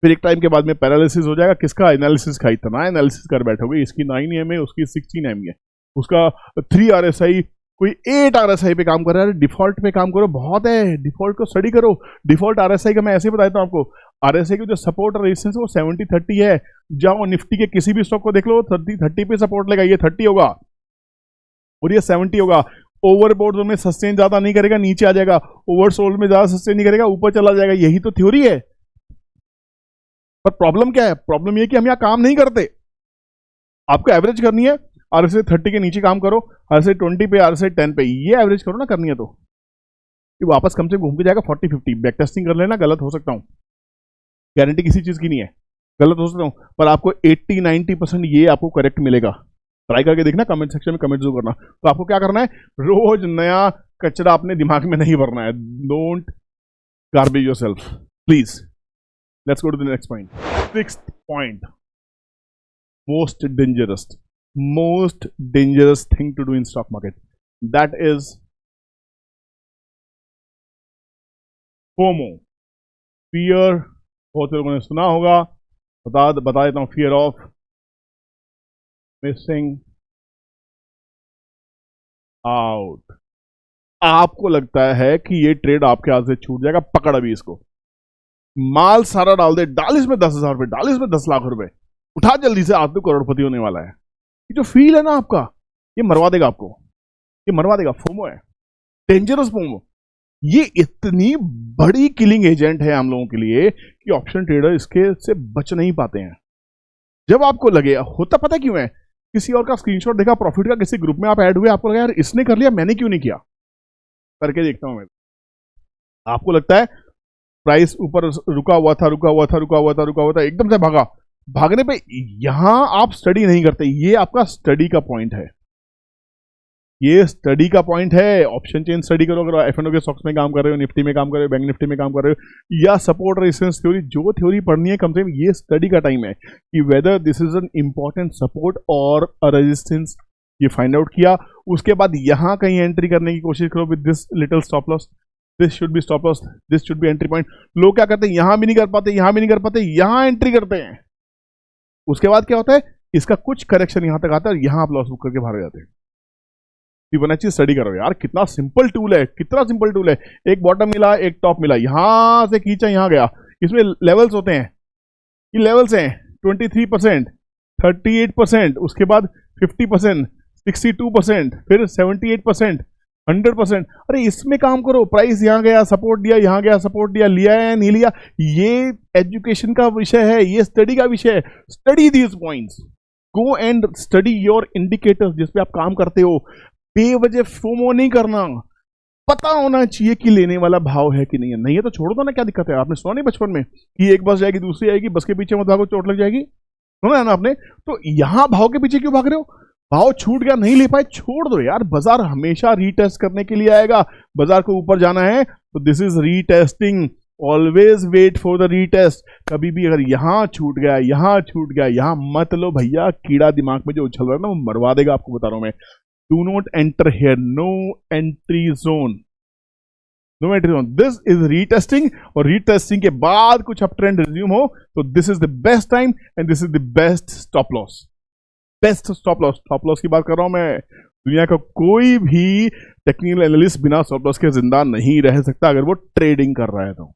फिर एक टाइम के बाद में पैरालिसिस हो जाएगा। किसका एनालिसिस का? इतना एनालिसिस कर बैठोगे, इसकी 9 एम है, उसकी 16 एम है, उसका 3 RSI, कोई 8 RSI पे काम कर रहा है। डिफॉल्ट पे काम करो, बहुत है। डिफॉल्ट को स्टडी करो। डिफॉल्ट RSI का मैं ऐसे बताता हूं आपको। RSI की जो सपोर्ट और रेजिस्टेंस है वो 70-30 है। जाओ निफ्टी के किसी भी स्टॉक को देख लो, 30 पे सपोर्ट लेगा, ये 30 होगा और ये 70 होगा। ओवरबोर्ड में सस्टेन ज्यादा नहीं करेगा, नीचे आ जाएगा। ओवरसोल्ड में ज्यादा सस्टेन नहीं करेगा, ऊपर चला जाएगा। यही तो थ्योरी है। पर प्रॉब्लम क्या है? प्रॉब्लम ये कि हम यहां काम नहीं करते। आपको एवरेज करनी है, RSI 30 के नीचे काम करो, RSI 20 पे, RSI 10 पे, ये एवरेज करो ना। करनी है तो ये वापस कम से घूम के जाएगा 40-50। बैक टेस्टिंग कर लेना, गलत हो सकता हूं, गारंटी किसी चीज की नहीं है, गलत हो सकता हूं, पर आपको 80-90% ये आपको करेक्ट मिलेगा। ट्राई करके देखना, कमेंट सेक्शन में कमेंट जरूर करना। तो आपको क्या करना है, रोज नया कचरा अपने दिमाग में नहीं भरना है। Don't garbage yourself please. Let's go to the next point. Sixth point, most dangerous thing to do in stock market, that is FOMO, fear। बहुत लोगों ने सुना होगा, बता देता हूं। Fear of missing out. आपको लगता है कि ये ट्रेड आपके हाथ से छूट जाएगा, पकड़ अभी इसको, माल सारा डाल दे, डाल इसमें 10,000 रुपए, डाल इसमें 10 लाख रुपए, उठा जल्दी से, आदमी करोड़पति होने वाला है। ये जो फील है ना आपका, ये मरवा देगा आपको, ये मरवा देगा। फोमो है, डेंजरस फोमो। ये इतनी बड़ी किलिंग एजेंट है हम लोगों के लिए कि ऑप्शन ट्रेडर इसके से बच नहीं पाते हैं। जब आपको लगे, होता पता क्यों है, किसी और का स्क्रीनशॉट देखा प्रॉफिट का, किसी ग्रुप में आप ऐड हुए, आपको लगा यार इसने कर लिया, मैंने क्यों नहीं किया, करके देखता हूं मैं। आपको लगता है प्राइस ऊपर रुका हुआ था, एकदम से भागा, भागने पे यहां आप स्टडी नहीं करते। ये आपका स्टडी का पॉइंट है, ये स्टडी का पॉइंट है। ऑप्शन चेन स्टडी करो, अगर F&O के स्टॉक्स में काम कर रहे हो, निफ्टी में काम कर रहे हो, बैंक निफ्टी में काम कर रहे हो, या सपोर्ट रेजिस्टेंस थ्योरी, जो थ्योरी पढ़नी है, कम से कम ये स्टडी का टाइम है कि whether this is an important support और रेजिस्टेंस, ये फाइंड आउट किया। उसके बाद यहां कहीं एंट्री करने की कोशिश करो with this little stop loss, this should be stop loss, this should be entry point. लोग क्या करते हैं, यहां भी नहीं कर पाते, यहां भी नहीं कर पाते, यहां एंट्री करते हैं। उसके बाद क्या होता है, इसका कुछ करेक्शन यहां तक आता है, यहां आप लॉस बुक करके बाहर हो जाते हैं। फिबोनाची स्टडी करो यार, कितना सिंपल टूल है, कितना सिंपल टूल है। एक बॉटम मिला, एक टॉप मिला, यहां से खींचा, यहां गया। इसमें लेवल्स होते हैं, ये लेवल्स हैं 23%, 38%, उसके बाद 50%, 62%, फिर 78%, 100%। अरे इसमें काम करो। प्राइस यहां गया, सपोर्ट दिया, यहां गया, सपोर्ट दिया, लिया है नहीं लिया, ये एजुकेशन का विषय है, ये स्टडी का विषय है। Study these points, go and study your indicators जिसपे आप काम करते हो। बेवजह फोमो नहीं करना, पता होना चाहिए कि लेने वाला भाव है कि नहीं है। नहीं है तो छोड़ दो ना, क्या दिक्कत है। आपने सुना नहीं बचपन में कि एक बस जाएगी, दूसरी आएगी, बस के पीछे मत भागो, चोट लग जाएगी, सुना है ना आपने। तो यहां भाव के पीछे क्यों भाग रहे हो? भाव छूट गया, नहीं ले पाए, छोड़ दो यार। बाजार हमेशा रीटेस्ट करने के लिए आएगा। बाजार को ऊपर जाना है तो this is retesting. Always wait for the retest. कभी भी अगर यहां छूट गया, यहां छूट गया, यहां मत लो भैया। कीड़ा दिमाग में जो उछल रहा है ना वो मरवा देगा, आपको बता रहा हूं मैं। Do not enter here, no entry zone, no entry zone. This is retesting, और रीटेस्टिंग के बाद कुछ अप ट्रेंड रिज्यूम हो तो this is the best time and this is the best stop loss. Best stop loss, stop loss की बात कर रहा हूं मैं। दुनिया का कोई भी टेक्निकल एनालिस्ट बिना स्टॉप लॉस के जिंदा नहीं रह सकता अगर वो ट्रेडिंग कर रहा है तो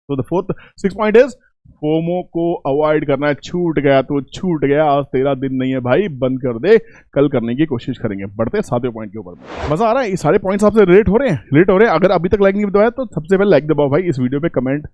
the fourth 6 point is FOMO को अवॉइड करना है। छूट गया तो छूट गया, आज तेरा दिन नहीं है भाई, बंद कर दे, कल करने की कोशिश करेंगे। बढ़ते हैं 7वें पॉइंट के ऊपर। मजा आ रहा है? ये सारे पॉइंट्स आपसे रिलेट हो रहे हैं? रिलेट हो रहे हैं? अगर अभी तक लाइक नहीं दबाया तो सबसे पहले लाइक दबाओ भाई। इस वीडियो पे कमेंट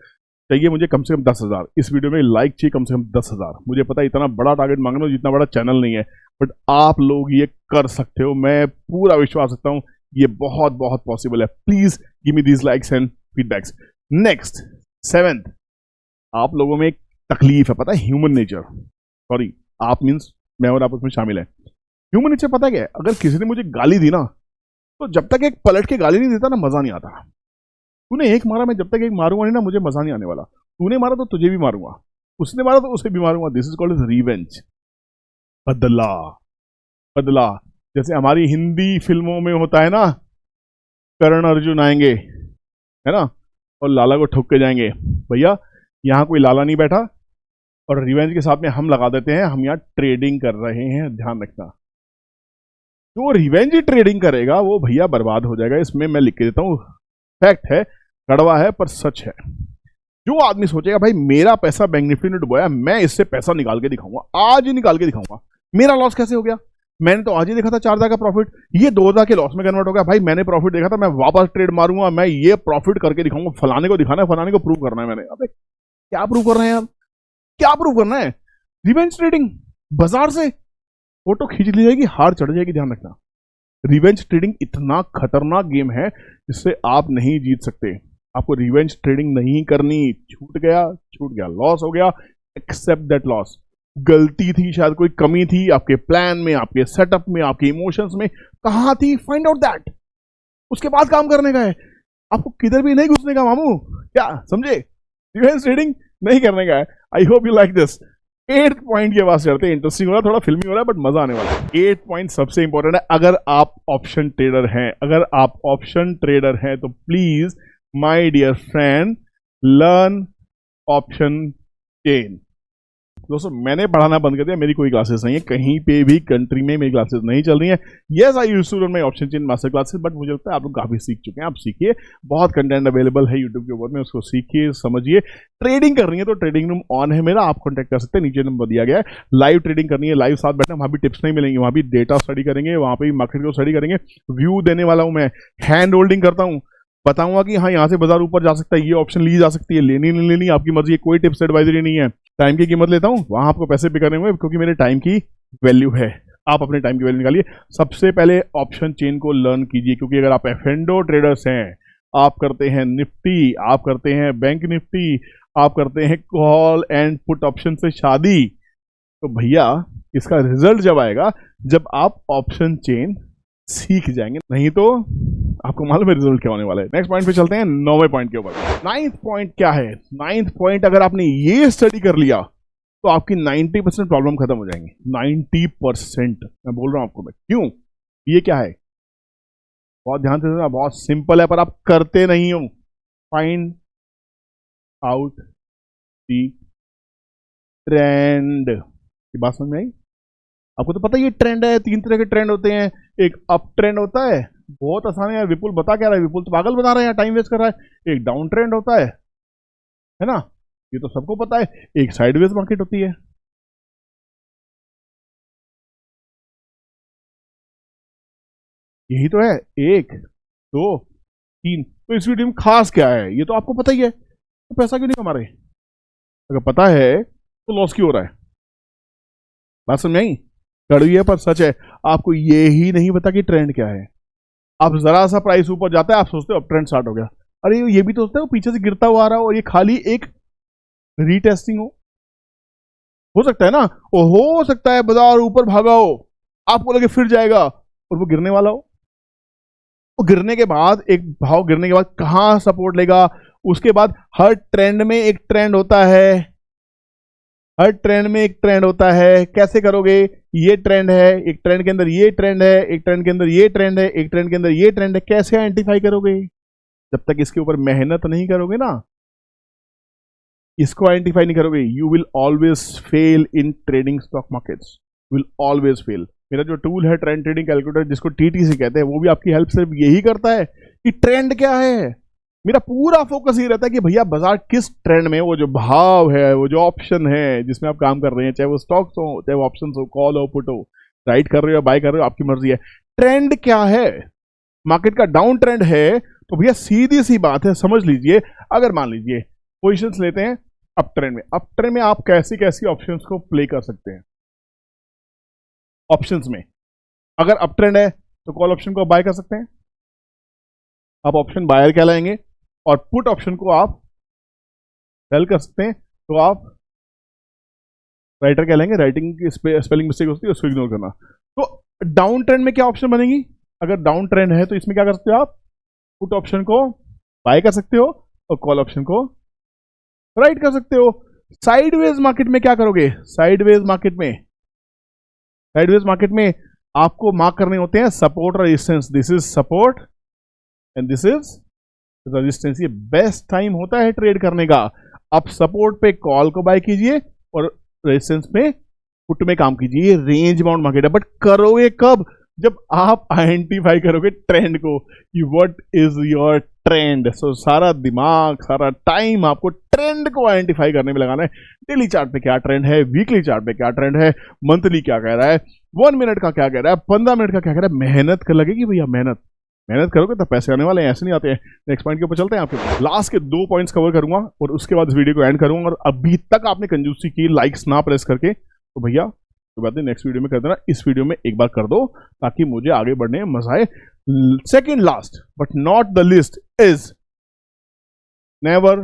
चाहिए मुझे कम से कम 10,000। इस वीडियो में लाइक चाहिए कम से कम 10,000। मुझे पता है इतना बड़ा टारगेट मांगना हो, जितना बड़ा चैनल नहीं है, बट आप लोग ये कर सकते हो। मैं पूरा विश्वास रखता हूं ये बहुत बहुत पॉसिबल है। Please give me these likes and feedbacks. Next 7th, आप लोगों में एक तकलीफ है, पता है? Human nature. सॉरी, आप मीन्स मैं और आप उसमें शामिल है। ह्यूमन नेचर पता है क्या है? अगर किसी ने मुझे गाली दी ना, तो जब तक एक पलट के गाली नहीं देता ना, मजा नहीं आता। तूने एक मारा, मैं जब तक एक मारूंगा नहीं ना, मुझे मजा नहीं आने वाला। तूने मारा तो तुझे भी मारूंगा, उसने मारा तो उसे भी मारूंगा। This is called revenge. बदला, बदला। जैसे हमारी हिंदी फिल्मों में होता है ना, कर्ण अर्जुन आएंगे, है ना, और लाला को ठोक के जाएंगे। भैया यहाँ कोई लाला नहीं बैठा, और रिवेंज के साथ में हम लगा देते हैं हम यहाँ ट्रेडिंग कर रहे हैं। ध्यान रखना, जो रिवेंज ट्रेडिंग करेगा वो भैया बर्बाद हो जाएगा। इसमें मैं लिख के देता हूँ, फैक्ट है, कड़वा है पर सच है। जो आदमी सोचेगा भाई मेरा पैसा बैंक निफ्टी ने डुबाया, मैं इससे पैसा निकाल के दिखाऊंगा, आज ही निकाल के दिखाऊंगा। मेरा लॉस कैसे हो गया? मैंने तो आज ही देखा था 4,000 का प्रॉफिट, ये 2,000 के लॉस में कन्वर्ट हो गया। भाई मैंने प्रॉफिट देखा था, मैं वापस ट्रेड मारूंगा, मैं ये प्रॉफिट करके दिखाऊंगा। फलाने को दिखाना है, फलाने को प्रूव करना है मैंने। अबे क्या प्रूव करना है यार? क्या प्रूव करना है? Revenge trading. बाजार से फोटो खींच ली जाएगी, हार चढ़ जाएगी। ध्यान रखना, रिवेंज ट्रेडिंग इतना खतरनाक गेम है जिससे आप नहीं जीत सकते। आपको रिवेंज ट्रेडिंग नहीं करनी। छूट गया, छूट गया, लॉस हो गया, एक्सेप्ट दैट लॉस। गलती थी, शायद कोई कमी थी आपके प्लान में, आपके सेटअप में, आपके इमोशंस में, कहां थी? Find out that. उसके बाद काम करने का है। आपको किधर भी नहीं घुसने का मामू, क्या समझे? रिवेंज ट्रेडिंग नहीं करने का है। I hope you like this. 8th point के पास चढ़ते हैं। इंटरेस्टिंग हो रहा है, थोड़ा फिल्मी हो रहा है, बट मजा आने वाला है। 8th पॉइंट सबसे इंपॉर्टेंट है। अगर आप ऑप्शन ट्रेडर हैं, अगर आप ऑप्शन ट्रेडर हैं तो please my dear friend, learn option chain. दोस्तों मैंने पढ़ाना बंद कर दिया, मेरी कोई क्लासेस नहीं है कहीं पे भी कंट्री में, मेरी क्लासेस नहीं चल रही हैं। Yes, I used to run my option chain master classes, but मुझे लगता है आप लोग काफी सीख चुके हैं। आप सीखिए, बहुत कंटेंट अवेलेबल है यूट्यूब के ऊपर में, उसको सीखिए, समझिए। ट्रेडिंग करनी है तो ट्रेडिंग रूम ऑन है मेरा, आप कॉन्टैक्ट कर सकते हैं, नीचे नंबर दिया गया है। लाइव ट्रेडिंग करनी है, लाइव साथ बैठना, वहां भी टिप्स नहीं मिलेंगे, वहां भी डेटा स्टडी करेंगे, वहां पे भी मार्केट को स्टडी करेंगे। व्यू देने वाला हूं मैं, हैंड होल्डिंग करता हूं, बताऊंगा कि हाँ यहाँ से बाजार ऊपर जा सकता है, ये ऑप्शन ली जा सकती है, लेनी नहीं लेनी आपकी मर्जी है, कोई टिप्स एडवाइजरी नहीं है। टाइम की कीमत लेता हूँ, वहां आपको पैसे पे करने होंगे क्योंकि मेरे टाइम की वैल्यू है। आप अपने टाइम की वैल्यू निकालिए। सबसे पहले ऑप्शन चेन को लर्न कीजिए, क्योंकि अगर आप एफएनडो ट्रेडर्स हैं, आप करते हैं निफ्टी, आप करते हैं बैंक निफ्टी, आप करते हैं कॉल एंड पुट ऑप्शन से शादी, तो भैया इसका रिजल्ट जब आएगा जब आप ऑप्शन चेन सीख जाएंगे, नहीं तो आपको मालूम है रिजल्ट क्या होने वाला है। नेक्स्ट पॉइंट पे चलते हैं, 9वें पॉइंट के ऊपर। 9th पॉइंट क्या है? 9th पॉइंट, अगर आपने ये स्टडी कर लिया तो आपकी 90% प्रॉब्लम खत्म हो जाएंगी। 90% मैं बोल रहा हूं आपको। मैं क्यों? ये क्या है? बहुत ध्यान से सुनना, बहुत सिंपल है पर आप करते नहीं हो। Find out the trend. की बात समझ में आई? आपको तो पता ही है ट्रेंड है, 3 तरह के ट्रेंड होते हैं। एक अप ट्रेंड होता है, बहुत आसान है यार, विपुल बता क्या रहा है, विपुल तो पागल बता रहा है यार, टाइम वेस्ट कर रहा है। एक डाउन ट्रेंड होता है ना, ये तो सबको पता है। एक साइडवेज मार्केट होती है। यही तो है, 1 2 3। तो इस वीडियो में खास क्या है ये तो आपको पता ही है, तो पैसा क्यों नहीं कमा रहे? अगर पता है तो लॉस क्यों हो रहा है? बात समझ आई? कड़वी है पर सच है। आपको ये ही नहीं पता कि ट्रेंड क्या है। आप जरा सा प्राइस ऊपर जाता है, आप सोचते हो अब ट्रेंड स्टार्ट हो गया। अरे ये भी तो सोचते हो पीछे से गिरता हुआ आ रहा हो, और ये खाली एक रीटेस्टिंग हो सकता है ना, और हो सकता है बाजार ऊपर भागा हो। आपको लगे फिर जाएगा और वो गिरने वाला हो, वो गिरने के बाद, एक भाव गिरने के बाद कहां सपोर्ट लेगा, उसके बाद हर ट्रेंड में एक ट्रेंड होता है, हर ट्रेंड में एक ट्रेंड होता है। कैसे करोगे, ये ट्रेंड है, एक ट्रेंड के अंदर ये ट्रेंड है, एक ट्रेंड के अंदर ये ट्रेंड है, एक ट्रेंड के अंदर ये ट्रेंड है, कैसे आइडेंटिफाई करोगे? जब तक इसके ऊपर मेहनत नहीं करोगे ना, इसको आइडेंटिफाई नहीं करोगे, you will always fail in trading stock markets, will always fail. मेरा जो टूल है ट्रेंड ट्रेडिंग कैलकुलेटर, जिसको टीटीसी कहते हैं, वो भी आपकी हेल्प सिर्फ यही करता है कि ट्रेंड क्या है। मेरा पूरा फोकस ये रहता है कि भैया बाजार किस ट्रेंड में, वो जो भाव है, वो जो ऑप्शन है जिसमें आप काम कर रहे हैं, चाहे वो स्टॉक्स हो, चाहे वो ऑप्शन हो, कॉल हो, पुट हो, राइट कर रहे हो, बाय कर रहे हो, आपकी मर्जी है, ट्रेंड क्या है। मार्केट का डाउन ट्रेंड है तो भैया सीधी सी बात है, समझ लीजिए, अगर मान लीजिए पोजिशंस लेते हैं अप ट्रेंड में, अप ट्रेंड में आप कैसी कैसी ऑप्शंस को प्ले कर सकते हैं। ऑप्शंस में अगर अप ट्रेंड है तो कॉल ऑप्शन को बाय कर सकते हैं, आप ऑप्शन बायर कहलाएंगे, और पुट ऑप्शन को आप सेल कर सकते हैं, तो आप राइटर कहलाएंगे। राइटिंग की स्पेलिंग मिस्टेक होती है, उसको इग्नोर करना। तो डाउन ट्रेंड में क्या ऑप्शन बनेगी, अगर डाउन ट्रेंड है तो इसमें क्या कर सकते हो आप, पुट ऑप्शन को बाय कर सकते हो और कॉल ऑप्शन को राइट कर सकते हो। साइडवेज मार्केट में क्या करोगे, साइडवेज मार्केट में आपको मार्क करने होते हैं सपोर्ट और resistance. This is support and this is resistance. ये बेस्ट टाइम होता है ट्रेड करने का। आप सपोर्ट पे कॉल को बाय कीजिए और रेजिस्टेंस पे पुट में काम कीजिए। ये रेंज बाउंड मार्केट है, बट करोगे कब, जब आप आइडेंटिफाई करोगे ट्रेंड को कि व्हाट इज योर ट्रेंड। सो सारा दिमाग, सारा टाइम आपको ट्रेंड को आइडेंटिफाई करने में लगाना है। डेली चार्ट पे क्या ट्रेंड है, वीकली चार्ट पे क्या ट्रेंड है, मंथली क्या कह रहा है, 1 मिनट का क्या कह रहा है, 15 मिनट का क्या कह रहा है। मेहनत कर लगेगी भैया, मेहनत करोगे तो पैसे आने वाले हैं, ऐसे नहीं आते हैं। नेक्स्ट पॉइंट के ऊपर चलते हैं। आपके लास्ट के 2 पॉइंट्स कवर करूंगा और उसके बाद इस वीडियो को एंड करूंगा। और अभी तक आपने कंजूसी की लाइक्स ना प्रेस करके, तो भैया कोई बात नहीं, नेक्स्ट वीडियो में कर देना, इस वीडियो में एक बार कर दो ताकि मुझे आगे बढ़ने में मजा आए। Second last but not the least is never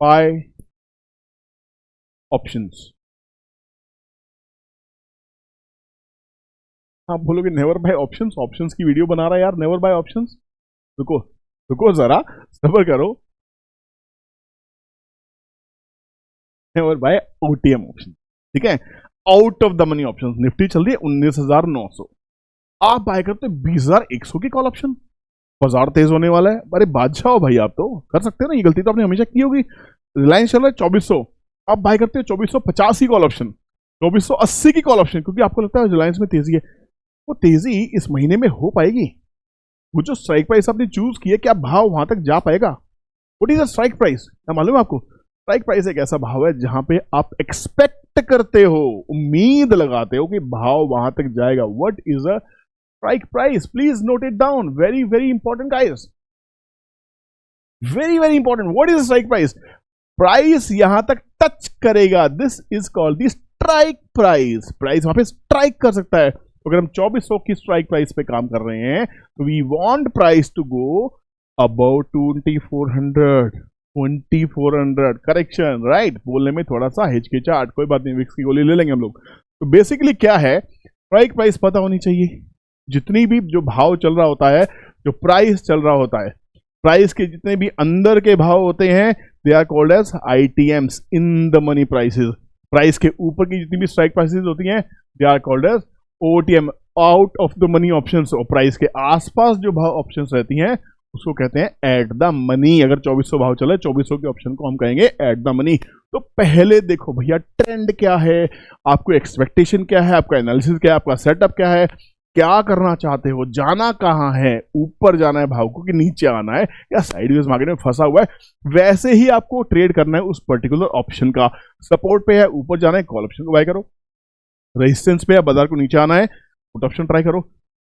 buy options. आप बोलोगे नेवर बाय ऑप्शंस, ऑप्शंस की वीडियो बना रहा है यार, नेवर बाय ऑप्शंस। रुको जरा, सब्र करो। नेवर बाय ओटीएम ऑप्शन, ठीक है, out of the money option. Nifty चल रही है 19,900, आप बाय करते 20,100 की कॉल ऑप्शन। बाजार तेज होने वाला है, अरे बादशाह हो भाई, आप तो कर सकते हैं ना, ये गलती तो आपने हमेशा की होगी। रिलायंस चल रहा है 2400, आप बाय करते हो 2450 की कॉल ऑप्शन, 2480 की कॉल ऑप्शन, क्योंकि आपको लगता है रिलायंस में तेजी है। वो तेजी इस महीने में हो पाएगी? वो जो स्ट्राइक प्राइस आपने चूज किया, क्या भाव वहां तक जा पाएगा? What is the strike price, क्या मालूम है आपको? स्ट्राइक प्राइस एक ऐसा भाव है जहां पे आप एक्सपेक्ट करते हो, उम्मीद लगाते हो कि भाव वहां तक जाएगा। What is a strike price? Please note it down, very very important guys, very very important. What is strike price? Price यहां तक टच करेगा, this is called the strike price. Price वहां पे स्ट्राइक कर सकता है। तो अगर हम 2400 की स्ट्राइक प्राइस पे काम कर रहे हैं, तो we want price to go about 2400 correction, right. बोलने में थोड़ा सा हिचकिचाहट, कोई बात नहीं, विक्स की गोली ले लेंगे हम लोग। तो बेसिकली क्या है, स्ट्राइक प्राइस पता होनी चाहिए। जितनी भी जो भाव चल रहा होता है, जो प्राइस चल रहा होता है, प्राइस के जितने भी अंदर के भाव होते हैं, they are called as ITMs, in the money prices. Price के ऊपर की जितनी भी स्ट्राइक प्राइसेस होती हैं, they are called as OTM, out of the money options. और प्राइस के आसपास जो भाव ऑप्शंस रहती हैं, उसको कहते हैं एट द मनी। अगर 2400 भाव चले, 2400 के ऑप्शन को हम कहेंगे एट द मनी। तो पहले देखो भैया ट्रेंड क्या है, आपको एक्सपेक्टेशन क्या है, आपका एनालिसिस क्या है, आपका सेटअप क्या है, क्या करना चाहते हो, जाना कहाँ है, ऊपर जाना है भाव को कि नीचे आना है, या साइडवेज मार्केट में फंसा हुआ है। वैसे ही आपको ट्रेड करना है उस पर्टिकुलर ऑप्शन का। सपोर्ट पे है, ऊपर जाना है, कॉल ऑप्शन को बाय करो। रेजिस्टेंस पे है, बाजार को नीचे आना है, पुट ऑप्शन ट्राई करो।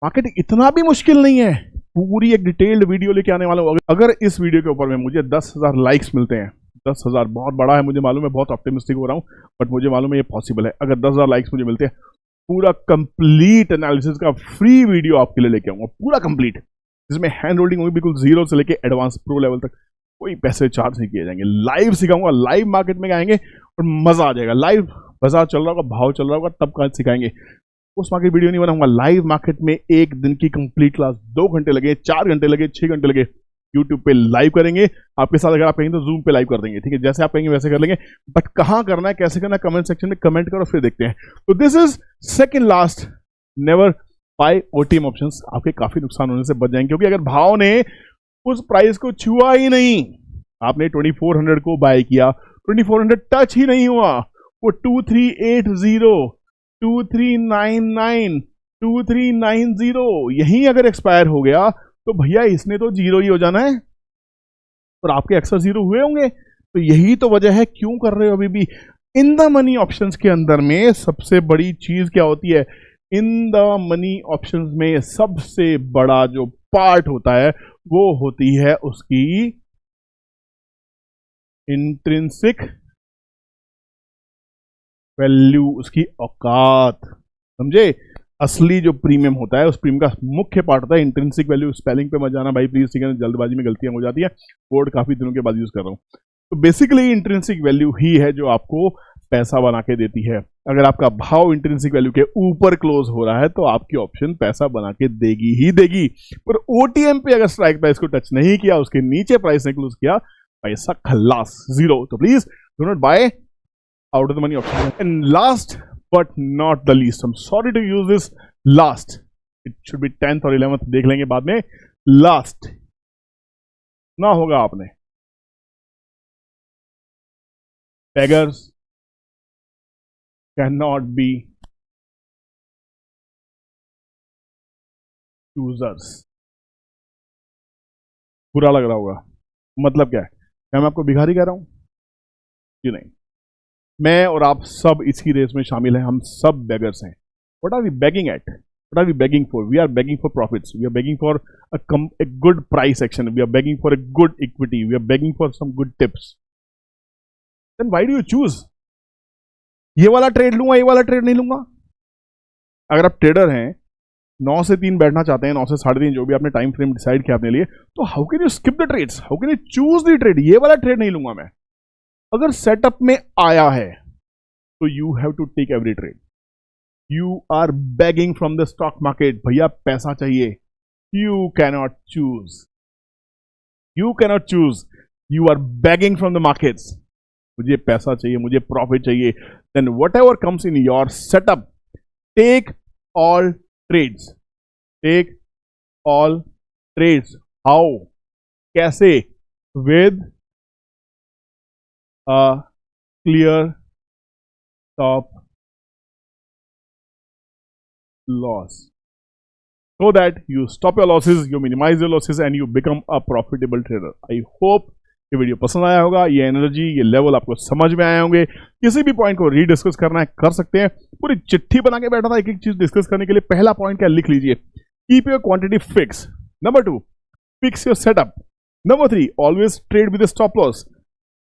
मार्केट इतना भी मुश्किल नहीं है, पूरी एक डिटेल्ड वीडियो लेके आने वाला हूं। अगर इस वीडियो के ऊपर में मुझे 10,000 लाइक्स मिलते हैं, 10,000 बहुत बड़ा है, मुझे मालूम है, बहुत ऑप्टिमिस्टिक हो रहा हूं, बट मुझे मालूम है ये पॉसिबल है। अगर 10,000 लाइक्स मुझे मिलते हैं, पूरा कंप्लीट एनालिसिस का फ्री वीडियो आपके लिए लेके आऊंगा, पूरा कंप्लीट, जिसमें हैंड होल्डिंग होगी बिल्कुल जीरो से लेके एडवांस प्रो लेवल तक। कोई पैसे चार्ज नहीं किए जाएंगे, लाइव सिखाऊंगा, लाइव मार्केट में आएंगे और मजा आ जाएगा। लाइव बाजार चल रहा होगा, भाव चल रहा होगा, तब कहाँ सिखाएंगे। उस मार्केट वीडियो नहीं बनाऊंगा। लाइव मार्केट में एक दिन की कंप्लीट क्लास 2 घंटे लगे, 4 घंटे लगे, 6 घंटे लगे, यूट्यूब पे लाइव करेंगे आपके साथ। अगर आप कहेंगे तो जूम पे लाइव कर देंगे, ठीक है, जैसे आप कहेंगे वैसे कर लेंगे। बट कहाँ करना है, कैसे करना है, कमेंट सेक्शन में कमेंट करो, फिर देखते हैं। तो this is second last, never buy OTM options. आपके काफी नुकसान होने से बच जाएंगे, क्योंकि अगर भाव ने उस प्राइस को छुआ ही नहीं, आपने 2400 को बाय किया, 2400 टच ही नहीं हुआ, वो 2380, 2399, 2390 यहीं अगर एक्सपायर हो गया तो भैया इसने तो जीरो ही हो जाना है, और आपके अक्सर जीरो हुए होंगे। तो यही तो वजह है क्यों कर रहे हो अभी भी। इन द मनी ऑप्शंस के अंदर में सबसे बड़ी चीज क्या होती है, इन द मनी ऑप्शंस में सबसे बड़ा जो पार्ट होता है वो होती है उसकी इंट्रिंसिक वैल्यू, उसकी औकात, समझे। असली जो प्रीमियम होता है, उस प्रीमियम का मुख्य पार्ट होता है इंट्रिंसिक वैल्यू। स्पेलिंग पे मत जाना भाई प्लीज, ठीक है, जल्दबाजी में गलतियां हो जाती है, बोर्ड काफी दिनों के बाद यूज कर रहा हूं। तो बेसिकली इंट्रिंसिक वैल्यू ही है जो आपको पैसा बना के देती है। अगर आपका भाव इंट्रिंसिक वैल्यू के ऊपर क्लोज हो रहा है तो आपकी ऑप्शन पैसा बना के देगी ही देगी। पर ओटीएम पे अगर स्ट्राइक प्राइस को टच नहीं किया, उसके नीचे प्राइस ने क्लोज किया, पैसा खल्लास, जीरो। तो please do not buy out of the money option. And last but not the least, I am sorry to use this last, it should be 10th और 11th, देख लेंगे बाद में। लास्ट ना होगा आपने, beggars cannot be choosers। बुरा लग रहा होगा, मतलब क्या है, क्या मैं आपको भिखारी कह रहा हूं जी? नहीं, मैं और आप सब इसी रेस में शामिल हैं, हम सब बेगर्स हैं। What are we begging at? What are we begging for? We are begging for profits, we are begging for a good price action, we are begging for a good equity, we are begging for some good tips। then why do you choose? ये वाला trade लूंगा, ये वाला trade नहीं लूंगा। अगर आप trader हैं, 9 से 3 बैठना चाहते हैं, 9 से 3:30, जो भी आपने टाइम फ्रेम डिसाइड किया अपने लिए, तो how can you skip the trades, how can you choose the trade? ये वाला ट्रेड नहीं लूंगा मैं। अगर सेटअप में आया है तो you have to take every trade. You are begging from the stock market, भैया पैसा चाहिए, you cannot choose, you cannot choose, you are begging from the markets. मुझे पैसा चाहिए, मुझे प्रॉफिट चाहिए, then whatever comes in your setup, take all trades, take all trades. How, कैसे? With a clear stop loss, so that you stop your losses, you minimize your losses and you become a profitable trader। I hope ये video पसंद आया होगा, ये energy, ये level आपको समझ में आए होंगे। किसी भी पॉइंट को रीडिस्कस करना है कर सकते हैं। पूरी चिट्ठी बना के बैठा था एक एक चीज डिस्कस करने के लिए। पहला पॉइंट क्या, लिख लीजिए, keep your quantity fix. Number 2, fix your setup. Number 3, always trade with stop loss.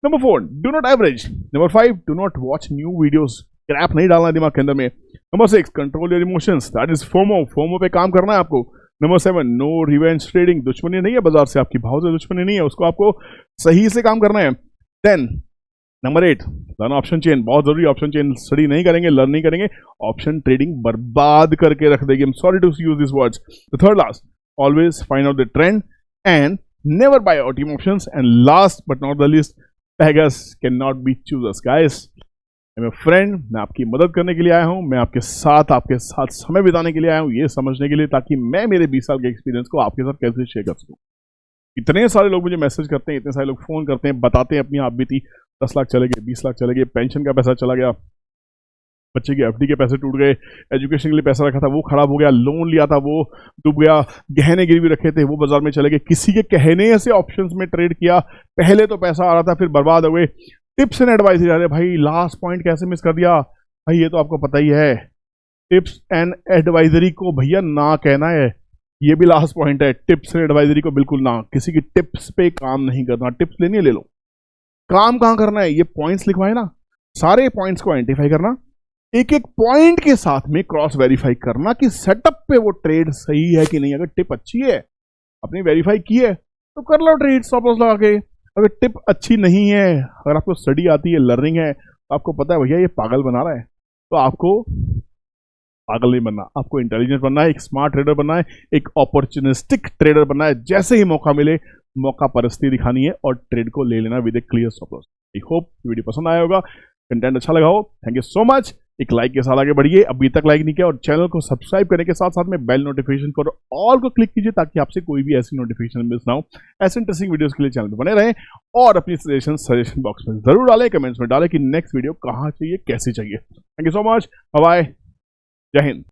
Number 4, do not average. Number 5, do not watch new videos, crap नहीं डालना दिमाग के अंदर में। Number 6, control your emotions, that is FOMO, FOMO पे काम करना है आपको। नंबर 7, नो रिवेंज ट्रेडिंग, दुश्मनी नहीं है बाजार से, आपकी भाव से दुश्मनी नहीं है, उसको आपको सही से काम करना है। Then number 8, learn option chain, बहुत जरूरी। ऑप्शन चेन स्टडी नहीं करेंगे, लर्न नहीं करेंगे, ऑप्शन ट्रेडिंग बर्बाद करके रख देगी। I am sorry to use this words. The third last, always find out the trend and never buy OTM options. And last but not the least, beggars cannot be choosers। guys, I'm a friend, मैं आपकी मदद करने के लिए आया हूं, मैं आपके साथ समय बिताने के लिए आया हूं, ये समझने के लिए ताकि मैं मेरे 20 साल के एक्सपीरियंस को आपके साथ कैसे शेयर कर सकूं। इतने सारे लोग मुझे मैसेज करते हैं, इतने सारे लोग फोन करते हैं, बताते हैं अपनी आप बीती, 10 लाख चले गए, 20 लाख चले गए, पेंशन का पैसा चला गया, बच्चे की एफडी के पैसे टूट गए, एजुकेशन के लिए पैसा रखा था वो खराब हो गया, लोन लिया था वो डूब गया, गहने गिरवी रखे थे वो बाजार में चले गए, किसी के कहने से ऑप्शंस में ट्रेड किया, पहले तो पैसा आ रहा था फिर बर्बाद हो गए। टिप्स एंड एडवाइजरी, अरे भाई लास्ट पॉइंट कैसे मिस कर दिया भाई, ये तो आपको पता ही है। टिप्स एंड एडवाइजरी को भैया ना कहना है, ये भी लास्ट पॉइंट है। टिप्स एंड एडवाइजरी को बिल्कुल ना, किसी की टिप्स पे काम नहीं करना। टिप्स लेनी है ले लो, काम कहाँ करना है, ये पॉइंट्स लिखवाए ना, सारे पॉइंट्स को आइडेंटिफाई करना, एक एक पॉइंट के साथ में क्रॉस वेरीफाई करना कि सेटअप पे वो ट्रेड सही है कि नहीं। अगर टिप अच्छी है, अपनी वेरीफाई की है, तो कर लो ट्रेड स्टॉप लॉस लगा के। अगर टिप अच्छी नहीं है, अगर आपको स्टडी आती है, लर्निंग है, आपको पता है भैया ये पागल बना रहा है, तो आपको पागल नहीं बनना, आपको इंटेलिजेंट बनना है, एक स्मार्ट ट्रेडर बनना है, एक अपॉर्चुनिस्टिक ट्रेडर बनना है। जैसे ही मौका मिले मौका परिस्थिति दिखानी है और ट्रेड को ले लेना with A clear stop loss. I hope video पसंद आया होगा, कंटेंट अच्छा लगा हो। Thank you so much. एक लाइक के साथ आगे बढ़िए, अभी तक लाइक नहीं किया, और चैनल को सब्सक्राइब करने के साथ साथ में बेल नोटिफिकेशन फॉर ऑल को क्लिक कीजिए ताकि आपसे कोई भी ऐसी नोटिफिकेशन मिस ना हो। ऐसे इंटरेस्टिंग वीडियोस के लिए चैनल पर बने रहें और अपनी सजेशन बॉक्स में जरूर डालें, कमेंट्स में डालें कि नेक्स्ट वीडियो कहाँ चाहिए, कैसे चाहिए। Thank you so much, bye bye, जय हिंद।